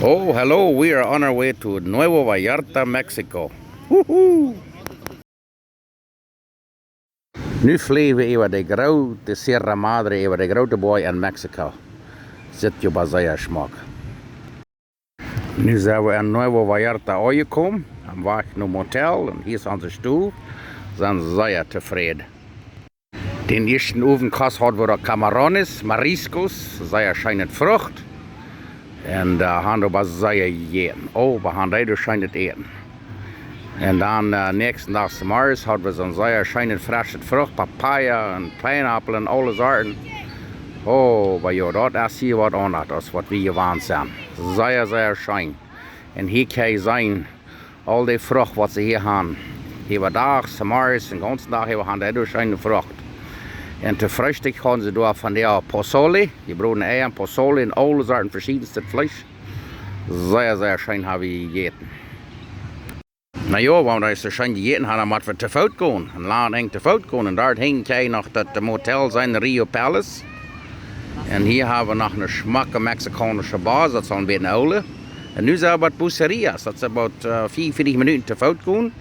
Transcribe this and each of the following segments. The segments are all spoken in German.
Oh, hello, we are on our way to Nuevo Vallarta, Mexico. Woehoe! Nu vliegen we over de grote Sierra Madre, over de grote boy in Mexico. Zit je bij zeer smaak. Nu zijn we in Nuevo Vallarta aangekomen. En wachten naar MOTEL. En hier is onze stoel. Zijn zeer tevreden. Den eerste ovenkast hadden we de camarones, mariscos, zeer schijnend vrucht. En daar hebben we zeer eten. Oh, we gaan daar schijnend eten. En dan nächsten dag morgens hadden we zo'n zeer schijnend FRESHET vrucht, papaya en pineapple en alle soorten. Oh, maar joh, dat is hier wat anders als wat we gewend zijn. Zeer, zeer schijn. En hier kan je zien, al die vrucht wat ze hier hebben. Hier we dags, morgens, en de ganze dag hebben we daar schijnende vrucht. En te frühstück gaan ze door van der POZOLE. Die broden eieren, POZOLE en alle soorten verschiedenste vlees. Zeer, zeer schijn hebben we gegeten. Nou ja, want als we schijn gegeten hebben, moeten we te voet gaan. En laat heen te voet gaan. En daar heen kan je nog dat motel zijn, Rio Palace. En hier hebben we nog een smakke Mexicanische bar, dat is al een beetje ouder. En nu zijn we bij BUCERIAS, dat is about 44 minuten te voet gaan.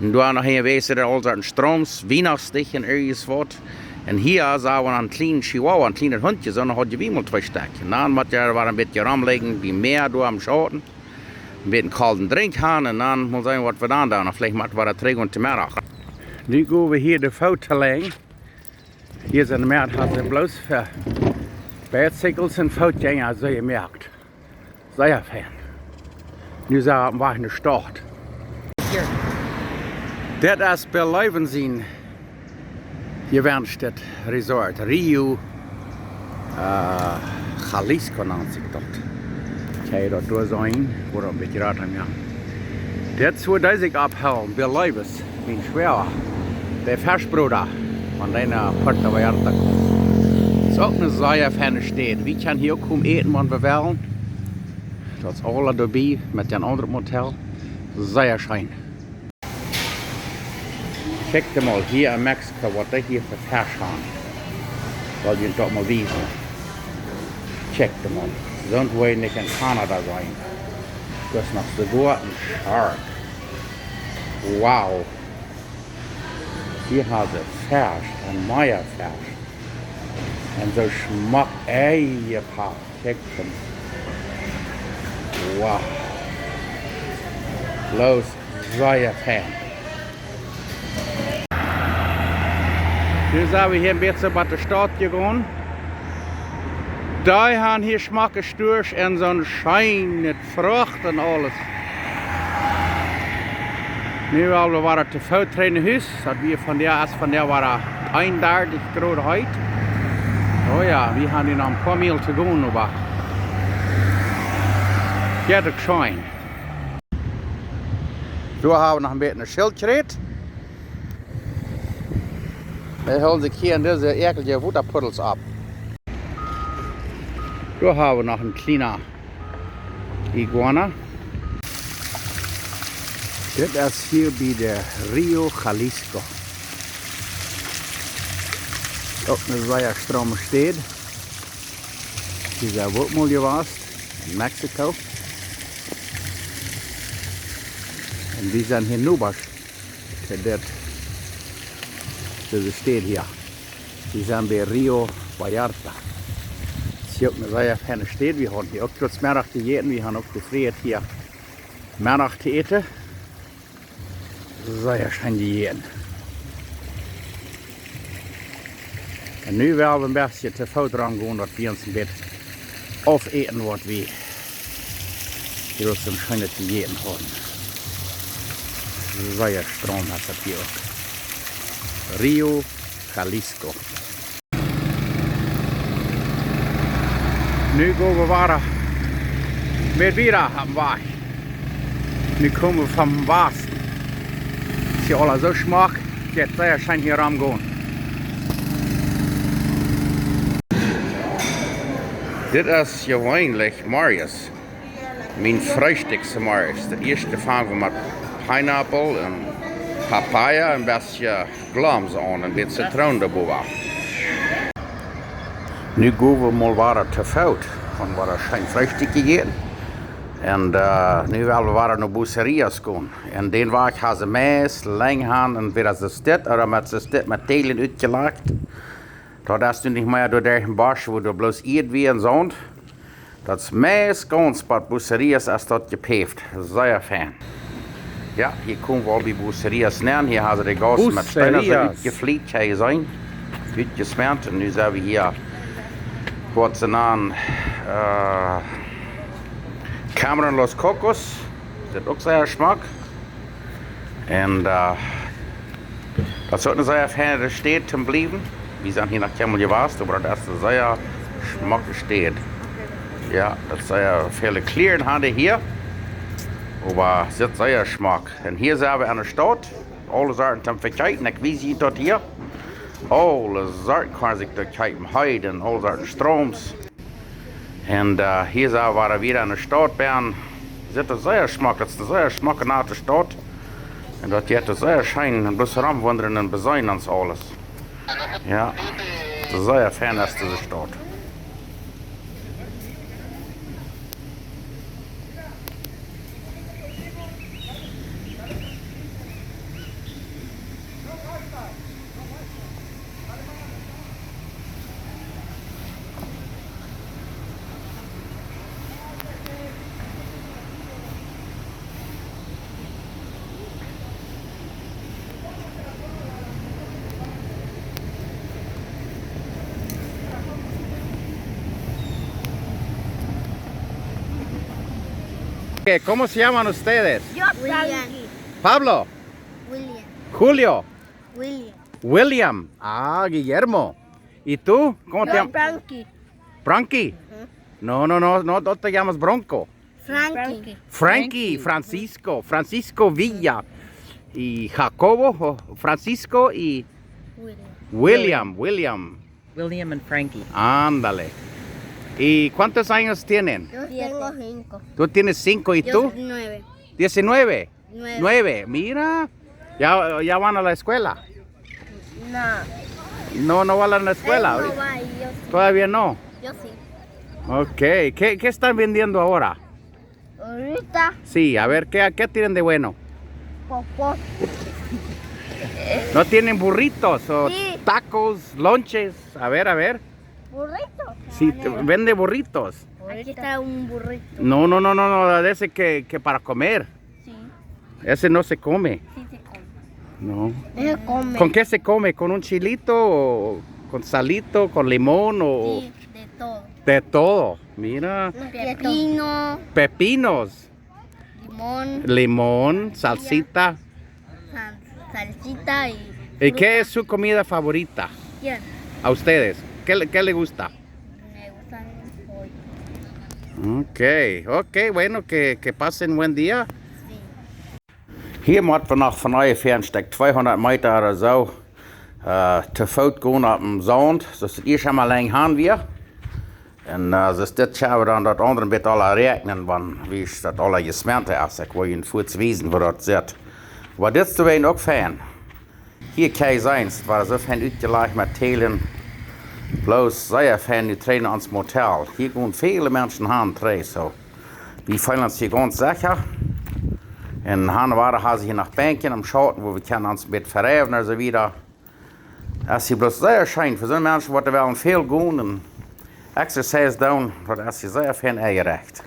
En daar nog heen wezen er al soorten strooms, Weihnachtsstich en ergens wat. En hier zijn we een klein Chihuahua, een klein hondje, zo had je wie mal twee stek. En dan moet je er een beetje ramleggen, bij meer door am schatten. Een beetje kalten drink gaan en dan moet zijn wat we dan doen. Of vielleicht moeten we dat terug te middag. Nu gaan we hier de fout te leggen. Hier zijn de markt had ze bloos voor bicycles en voetgangers, zo je merkt. Zeer fijn. Nu zijn we in de stad. Dit is Belevenszien. Je wenst het resort Rio Jalisco nennt zich dat. Kan je dat door zijn? Wordt een beetje raar aan. Dit zou deze abhalen, Beleves, mijn schwer. De versbroeder van deine Puerto Vallarta. Het is ook een zeer fijne stad. We kunnen hier ook komen eten, wat we willen. Dat is alle erbij met een ander motel. Zeer schijn. Kijk mal hier in Mexico wat die hier voor vers gaan. Wil je toch maar weten. Kijk mal. Zo'n wil je niet in Canada zijn. Dat is nog zo goed en scherp. Wauw. Hier hebben ze vers en meer vers. En zo smaakt eigen pap. Kijk hem. Wauw. Los zeer fijn. Nu zijn we hier een beetje bij de stad gegaan. Daar hebben hier smaken stuurs en zo'n schijnend vrucht en alles. Nu hebben we te voet in het huis. Dat we van der waren 31 graden heet. Oh ja, we hebben hier nog een paar mijl te gaan. Maar ja, dat schijn. Zo hebben we nog een beetje een schildkreet. We holen zich hier in deze ekelige Wutterpuddels ab. Hier haben wir noch einen kleinen IGUANA. Das ist hier bei der Rio Jalisco. Auch eine sehr strome Stadt. Dieser wird mal gewesen in Mexiko. Und wir sind hier nüber. Diese Stadt hier. Wir sind bei Rio Vallarta. Hier ook een zeer fijne stad. We gaan hier ook tot middag te eten. We gaan ook bevrijd hier middag te eten. Zeer fijn te eten. En nu willen we een beetje te voet gaan, dat we ons een beetje afeten wat we hier ook zo'n schijne te eten hebben. Zeer stroom is dat hier ook. Rio Jalisco. Nu gaan we weer met weer aan weg. Nu komen we van Westen. Als je alles zo smaakt, gaat het zeer schijn hier aan gaan. Dit is gewoonlijk Marius. Mijn frühstücks Marius. De eerste vangen we met pineapple en papaya, een beetje glams aan, een beetje citroen erboven. Nu gaan we mal weer te fout. Van waar er geen frühstück gegeten. En nu wel we waren naar BUCERIAS gaan. En den waar gaan ze meest lang gaan en weer ze stit, of met ze stit met telen uitgelagt. Dat is nu niet meer door de bos, wo du bloß eet wie en zond. Dat is meest ganz bij BUCERIAS als dat gepäft. Sehr fan. Ja, hier komen we al bij BUCERIAS neer. Hier hebben ze de gasten met steinen uitgevliegt zijn. Uitgesmeerd. En nu zijn we hier kurz aan Cameron Los Cocos. Dat is ook zeer smak. En dat zou een zeer fijne stad te blijven. We zijn hier naar Cameron geweest, maar dat is een zeer smakke stad. Ja, dat zijn viele kleren hadden hier. Aber es ist sehr schmack. Und hier sind wir an der Stadt. Alle Sorten zum Verkeiten. Ich weiß nicht dort hier. Alle Sorten kann sich dort kijken. Heiden, alle Sorten Stroms. Und hier sind wir wieder an der Stadt. Es ist sehr schmack. Das ist eine sehr schmacke nach der Stadt. Und dort geht es sehr schön. Und bloß rumwandern und besehen uns alles. Ja, das ist sehr fern aus dieser Stadt. ¿Cómo se llaman ustedes? Yo, William. Pablo, William. Julio, William. William, Guillermo. ¿Y tú? ¿Cómo te llamas? Frankie. Frankie. No, no te llamas Bronco. Frankie. Frankie, Francisco Villa. Y Jacobo, Francisco y William. William. and Frankie. Ándale. ¿Y cuántos años tienen? Yo tengo 5. Tú tienes 5 y Yo tú? 9. 19. 9. 9. Mira, ya van a la escuela. No van a la escuela. Él no va y yo sí. Todavía no. Yo sí. Ok. ¿Qué están vendiendo ahora? Ahorita, Sí, a ver, ¿qué tienen de bueno? popó. ¿No tienen burritos o Sí. tacos, lonches? A ver. ¿Burrito? Sí, vende burritos. Aquí está un burrito. No, de ese que para comer. Sí. Ese no se come. Sí se come. No. Se come. ¿Con qué se come? ¿Con un chilito o con salito, con limón o Sí, de todo. de todo? Mira, Pepino, pepinos, limón, salsita. salsita y... ¿Y qué es su comida favorita ¿Quién? a ustedes? ¿Qué le gusta? Me gustan pollo. Ok, bueno, que pasen buen día. Sí. Hier moeten we nog van je Fernsteck 200 Meter oder so te voet gaan op dem Zand. Dus het eerst einmal lang gaan wir. En dus dit gaan we dan dat andere met alle rekenen, want wie is dat alle gesmeerd is. Ik wil je een voets wijzen waar dat zit. Maar dit is te weten ook fijn. Hier kan je zijn, het was zo fijn uitgelegd met telen. Bloos zeer fijn, nu trainen ons motel. Hier gaan viele mensen gaan trainen. So. We voelen ons hier ganz sicher. En han waren ze hier nach Bänken am Schauten, wo wir können uns mit verheven und so wieder. Es ist bloß sehr schön. Für so Menschen, die wollen viel gehen und Exercise tun, das ist sehr viel eingereicht.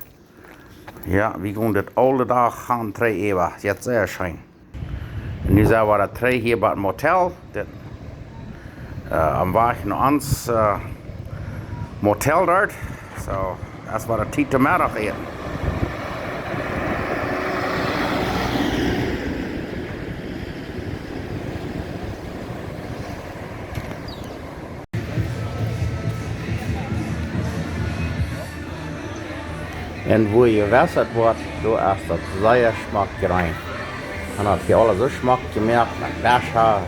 Ja, wir gehen das alle Tag an 3 Ewa. Jetzt sehr schön. Und nu zijn we 3 hier bij het motel. Am Weg naar ons motel dort. So, das war der Tite Mittag eten. En wo je gewässert wordt, du hast das sehr Schmack rein. Man hat hier alle so Schmack gemerkt, mit Wäscher,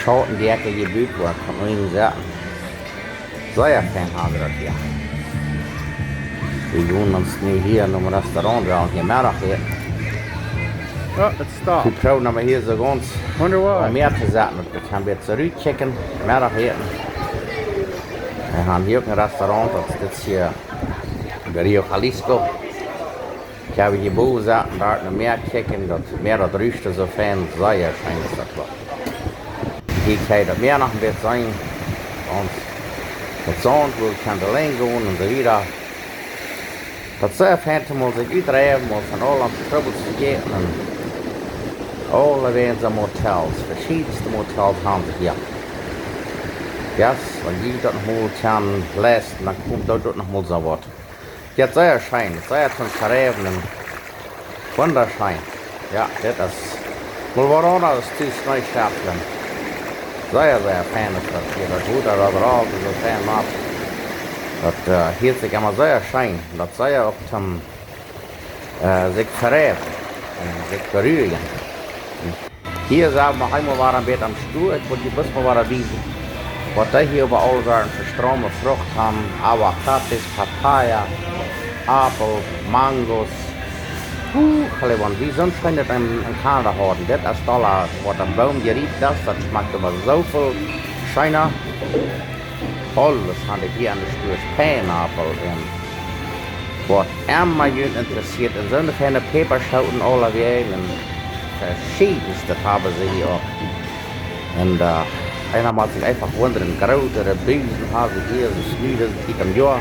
Schauten die Ecke gebüht worden, kann man nicht sagen. Sehr fein haben wir das hier. Wir gehen uns nu hier in einem Restaurant, wir haben hier Mittag eten. Oh, it's stopped. Wir probieren aber hier so ganz Wonder why. mehr zu sagen. Wir können wir zurückchecken, Mittag eten. Wir haben hier auch ein Restaurant, das ist jetzt hier in Rio Jalisco. Ich habe hier Buh satten, da noch mehr kicken, das mehr das rüste so fein, sehr schön ist das war. Hier kann das mehr noch ein bisschen sein. Und das Sohn will kann da lang gehen und so wieder. Das sehr fein muss ich übertreiben, muss von allen Troubles vergeten. Alle werden so Motels, verschiedenste Motels haben sie hier. Ja, wenn die dort noch mal kann leisten, dann kommt dort noch mal so was. Jetzt sehr schön, sehr zum Verreben, wunderschön. Ja, das ist, Vallarta ist zu schnell schaffen. Sehr fein ist das hier, das Hut, das Rad, so fein ab. Das hier ist immer sehr schön, das sehr auch zum sich verreben und sich berühren. Hier sagen wir einmal war ein bisschen am Stuhl, ich wollte bloß mal was wiesen. Was da hier überall waren für Strom und Frucht haben, Avocados, Papaya, Apfel, Mangos. Wie sonst kann das in Kanada haben? Das ist toll, was am Baum geriet, das schmeckt immer so viel schöner. Alles haben die hier an der Stuhl, Pineapple und was immer interessiert, in so eine kleine Peperschoten alle wählen. Verschiedenste haben sie hier auch. Und einer macht sich einfach wundern, größere Büsen haben sie hier, so Schnüde, die im Jahr.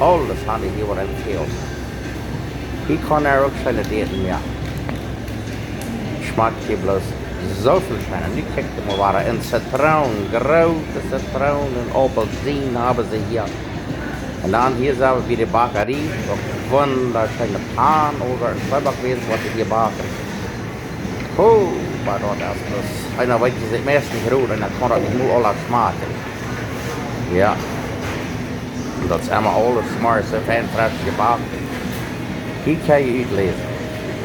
Alles haben die hier, was empfiehlt. Hier kann auch keine Diäten mehr. Schmeckt hier bloß so viel schön. Und die kriegt immer waren in Zitronen, große Zitronen und Apfelsinen haben sie hier. Und dann hier sind wir wie die Bakerie, so wunderschöne Pan oder ein Zweibackwesen, was sie hier backen. Oh, war dort erst das. Einer weiß sich meist nicht ruht und dann kann er nicht nur alles schmecken. Ja. Und das ist immer alles smart, so fein frisch gebacken. Hier kann ich lesen.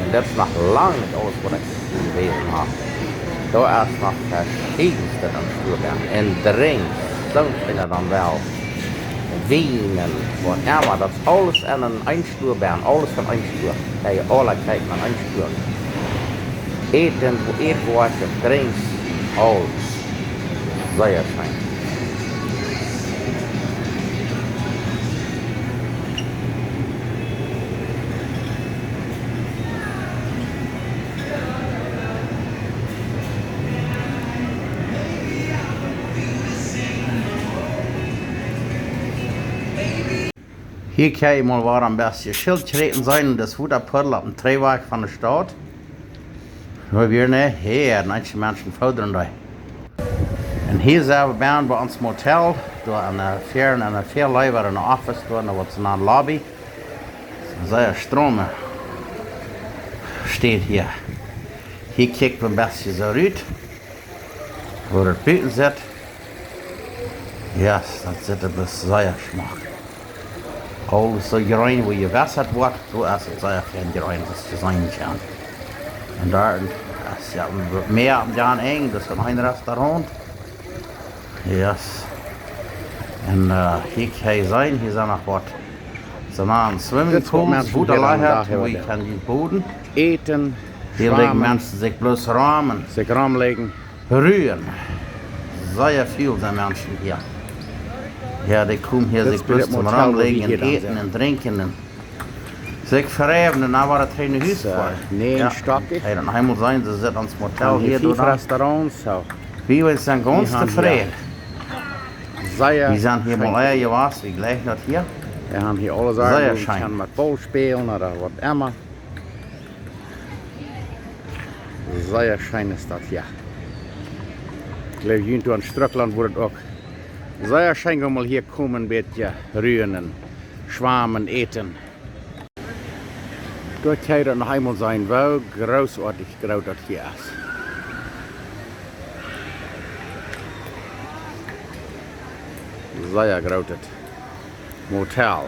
Und das ist noch lange nicht alles, was ich gelesen habe. Da ist noch verschiedenste am Stuhlgang. Und Drinks, so findet dann wel. Weinen, whatever, das ist alles an einen Einstuhlbahn, alles von Einstuhl. Kann je alle kijken an Einstuhl. Eten, Eetwasser, Drinks, alles. Sehr schön. Hier kann ich mal war am besten Schildkröten sein, das Futterpuddel auf dem Drehweg von der Stadt. Wir werden hier, manche Menschen fördern da. Und hier sind wir bei uns Motel, da an der Vierleiber in der Office, da was in der Lobby. Sehr Strom steht hier. Hier kijkt man ein bisschen so rüt, wo der Büten sitzt. Ja, das sieht ein bisschen sehr schmack. Alles so gerein, wo je wässert wird, so ist es sehr fein gerein, das ist sein kann. Und da ist ja mehr am Jan eng, das ist ein Restaurant. Yes. Und hier kann ich sein, hier sind noch was. So ein Swimmingpool, guter Leiter, wo ich kann den Boden Eten, hier legen Menschen sich bloß rahmen, sich rumlegen. rühren. Sehr viel sind Menschen hier. Ja, die kommen hier sich bloß zum Rumlegen und eten und trinken und sich verheben und dann war das keine Hüs vor. Nee, Ja. stockig. Hey, dann einmal sein, sie sind ans Motel Hier hier, du 5 da. Restaurants. So. Wie wir sind ganz Die haben zufrieden. Sehr Wir sind hier schön. mal eher was, wie gleich noch hier. Wir haben hier alle Sehr Sachen, wo schön. ich kann mit Ball spielen oder was immer. Sehr schön ist das hier. Ich glaube, hier in Struckland wurde auch sehr schön, wenn wir hier kommen, ein bisschen rühren, schwammen, eten. Dort kann das noch einmal sein, wo großartig groß das hier ist. Sehr groß das Motel.